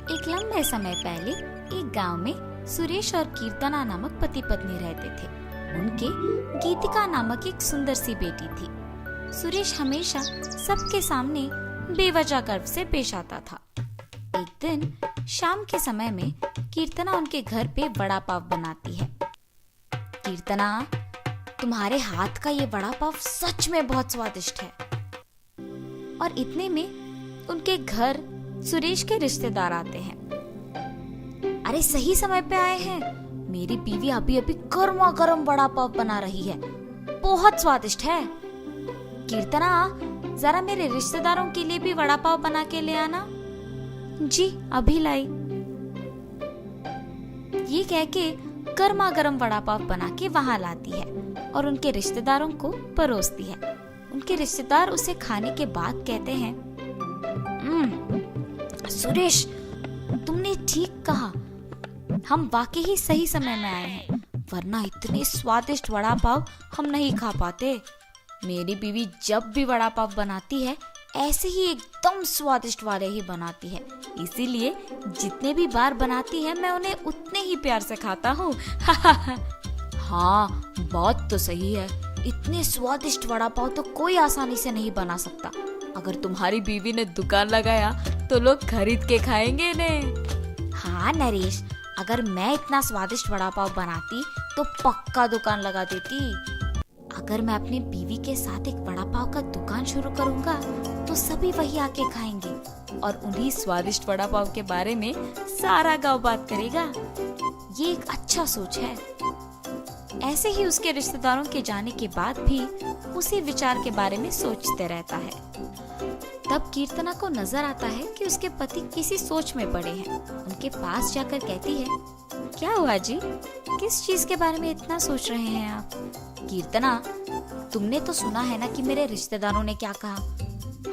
एक लंबे समय पहले एक गांव में सुरेश और कीर्तना नामक पति पत्नी रहते थे। उनके गीतिका नामक एक सुंदर सी बेटी थी। सुरेश हमेशा सबके सामने बेवजह गर्व से पेश आता था। एक दिन शाम के समय में कीर्तना उनके घर पे वड़ा पाव बनाती है। कीर्तना, तुम्हारे हाथ का ये वड़ा पाव सच में बहुत स्वादिष्ट है। और इतने में उनके घर सुरेश के रिश्तेदार आते हैं। अरे सही समय पे आए हैं, मेरी बीवी अभी अभी गर्मा गर्म वड़ा पाव बना रही है, बहुत स्वादिष्ट है। कीर्तना, जरा मेरे रिश्तेदारों के लिए भी वड़ा पाव बना के ले आना। जी अभी लाई। ये कह के गर्मा गर्म वड़ा पाव बना के वहां लाती है और उनके रिश्तेदारों को परोसती है। उनके रिश्तेदार उसे खाने के बाद कहते हैं, सुरेश, तुमने ठीक कहा, हम वाकई ही सही समय में आए हैं, वरना इतने स्वादिष्ट वड़ा पाव हम नहीं खा पाते। मेरी बीवी जब भी वड़ा पाव बनाती है ऐसे ही एकदम स्वादिष्ट वाले ही बनाती है, इसीलिए जितने भी बार बनाती है मैं उन्हें उतने ही प्यार से खाता हूँ। हाँ, बात तो सही है, इतने स्वादिष्ट वड़ा पाव तो कोई आसानी से नहीं बना सकता। अगर तुम्हारी बीवी ने दुकान लगाया तो लोग खरीद के खाएंगे इन्हें। हाँ नरेश, अगर मैं इतना स्वादिष्ट वड़ा पाव बनाती तो पक्का दुकान लगा देती। अगर मैं अपनी बीवी के साथ एक वड़ा पाव का दुकान शुरू करूंगा तो सभी वही आके खाएंगे और उन्हीं स्वादिष्ट वड़ा पाव के बारे में सारा गांव बात करेगा। ये एक अच्छा सोच है। ऐसे ही उसके रिश्तेदारों के जाने के बाद भी उसी विचार के बारे में सोचते रहता है। तब कीर्तना को नजर आता है कि उसके पति किसी सोच में पड़े हैं। उनके पास जाकर कहती है, क्या हुआ जी, किस चीज के बारे में इतना सोच रहे हैं आप? कीर्तना, तुमने तो सुना है ना कि मेरे रिश्तेदारों ने क्या कहा,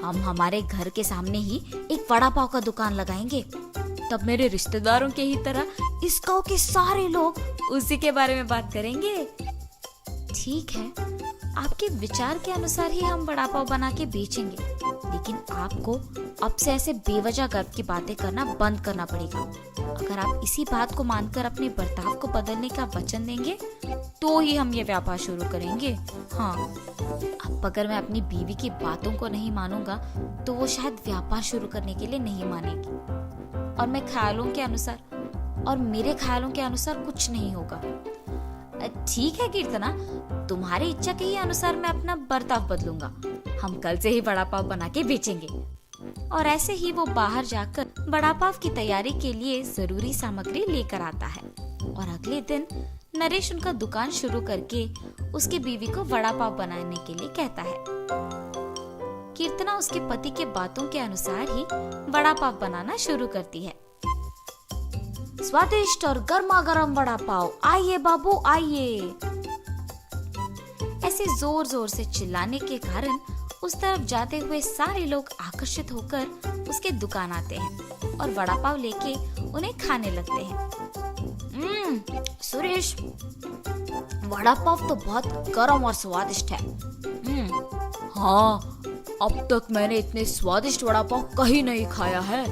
हम हमारे घर के सामने ही एक वड़ा पाव का दुकान लगाएंगे। तब मेरे रिश्तेदारों के ही तरह इस गांव के सारे लोग उसी के बारे में बात करेंगे। ठीक है, आपके विचार के अनुसार ही हम वड़ा पाव बना के बेचेंगे, लेकिन आपको अब से ऐसे बेवजह गर्व की बातें करना बंद करना पड़ेगा। अगर आप इसी बात को मानकर अपने बर्ताव को बदलने का वचन देंगे तो ही हम ये व्यापार शुरू करेंगे। हाँ, अब अगर मैं अपनी बीवी की बातों को नहीं मानूंगा तो वो शायद व्यापार शुरू करने के लिए नहीं मानेगी और मेरे ख्यालों के अनुसार कुछ नहीं होगा। ठीक है कीर्तना, तुम्हारी इच्छा के ही अनुसार मैं अपना बर्ताव बदलूंगा। हम कल से ही वड़ा पाव बना के बेचेंगे। और ऐसे ही वो बाहर जाकर वड़ा पाव की तैयारी के लिए जरूरी सामग्री लेकर आता है और अगले दिन नरेश उनका दुकान शुरू करके उसकी बीवी को वड़ा पाव बनाने के लिए कहता है। कीर्तना उसके पति के बातों के अनुसार ही वड़ा पाव बनाना शुरू करती है। स्वादिष्ट और गर्मा गर्म वड़ा पाव, आइए बाबू आइए। ऐसे जोर जोर से चिल्लाने के कारण उस तरफ जाते हुए सारे लोग आकर्षित होकर उसके दुकान आते हैं और वड़ा पाव लेके उन्हें खाने लगते हैं। सुरेश, वड़ा पाव तो बहुत गर्म और स्वादिष्ट है। हाँ, अब तक मैंने इतने स्वादिष्ट वड़ा पाव कहीं नहीं खाया है।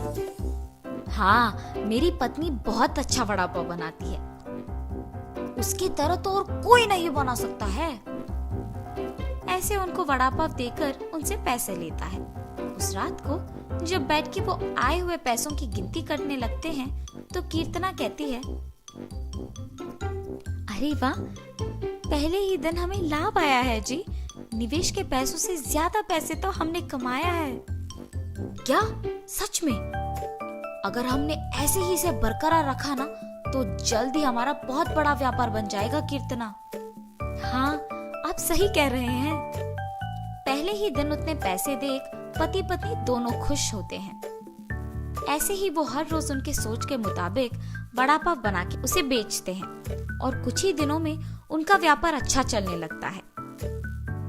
हाँ, मेरी पत्नी बहुत अच्छा वड़ा पाव बनाती है, उसकी तरह तो और कोई नहीं बना सकता है। ऐसे उनको वड़ा पाव देकर उनसे पैसे लेता है। उस रात को जब बैठ के वो आए हुए पैसों की गिनती करने लगते हैं तो कीर्तना कहती है, अरे वाह, पहले ही दिन हमें लाभ आया है जी। निवेश के पैसों से ज्यादा पैसे तो हमने कमाया है। क्या सच में? अगर हमने ऐसे ही इसे बरकरार रखा ना तो जल्द ही हमारा बहुत बड़ा व्यापार बन जाएगा कीर्तना। हाँ, आप सही कह रहे हैं। पहले ही दिन उतने पैसे देख पति पत्नी दोनों खुश होते हैं। ऐसे ही वो हर रोज उनके सोच के मुताबिक वड़ा पाव बना के उसे बेचते हैं और कुछ ही दिनों में उनका व्यापार अच्छा चलने लगता है।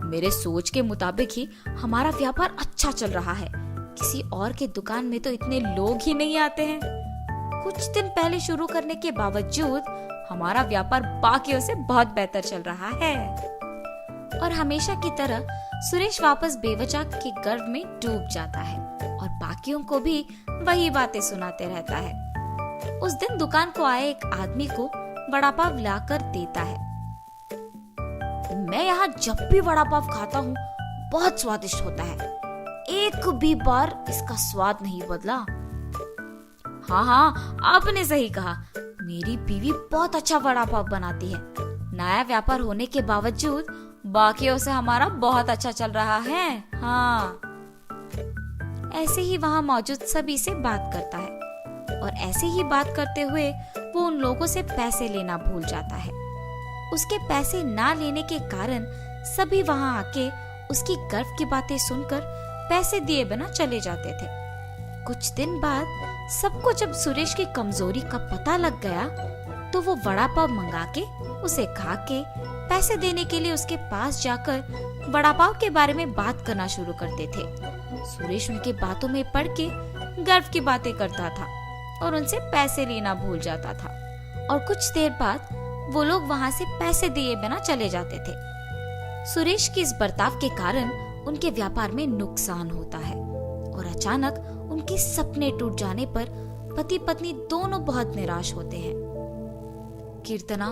मेरे सोच के मुताबिक ही हमारा व्यापार अच्छा चल रहा है, किसी और के दुकान में तो इतने लोग ही नहीं आते हैं। कुछ दिन पहले शुरू करने के बावजूद हमारा व्यापार बाकियों से बहुत बेहतर चल रहा है। और हमेशा की तरह सुरेश वापस बेवजह के गर्व में डूब जाता है और बाकियों को भी वही बातें सुनाते रहता है। उस दिन दुकान को आए एक आदमी को वड़ा पाव लाकर देता है। मैं यहाँ जब भी वड़ा पाव खाता हूँ बहुत स्वादिष्ट होता है, एक भी बार इसका स्वाद नहीं बदला। हाँ, आपने सही कहा, मेरी बीवी बहुत अच्छा वड़ा पाव बनाती है। नया व्यापार होने के बावजूद बाकियों से हमारा बहुत अच्छा चल रहा है। हाँ। ऐसे ही वहाँ मौजूद सभी से बात करता है और ऐसे ही बात करते हुए वो उन लोगों से पैसे लेना भूल जाता है। उसके पैसे ना लेने के कारण सभी वहाँ आके उसकी गर्व की बातें सुनकर पैसे दिए बिना चले जाते थे। कुछ दिन बाद सबको जब सुरेश की कमजोरी का पता लग गया तो वो वड़ा पाव मंगा के उसे खा के पैसे देने के लिए उसके पास जाकर वड़ा पाव के बारे में बात करना शुरू करते थे। सुरेश उनकी बातों में पड़ के गर्व की बातें करता था और उनसे पैसे लेना भूल जाता था और कुछ देर बाद वो लोग वहाँ से पैसे दिए बिना चले जाते थे। सुरेश के इस बर्ताव के कारण उनके व्यापार में नुकसान होता है और अचानक उनके सपने टूट जाने पर पति पत्नी दोनों बहुत निराश होते हैं। कीर्तना,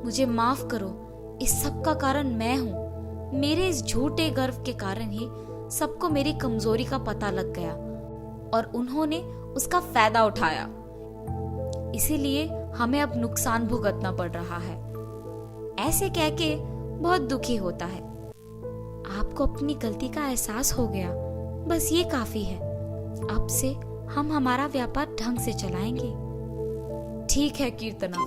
मुझे माफ करो, इस सब का कारण मैं हूँ। मेरे इस झूठे गर्व के कारण ही सबको मेरी कमजोरी का पता लग गया और उन्होंने उसका फायदा उठाया। इसीलिए हमें अब नुकसान भुगतना पड़ रहा है। ऐसे कह के बहुत दुखी होता है। आपको अपनी गलती का एहसास हो गया, बस ये काफी है। अब से हम हमारा व्यापार ढंग से चलाएंगे। ठीक है कीर्तना।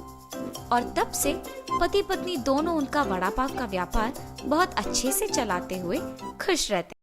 और तब से पति पत्नी दोनों उनका वड़ा पाव का व्यापार बहुत अच्छे से चलाते हुए खुश रहते।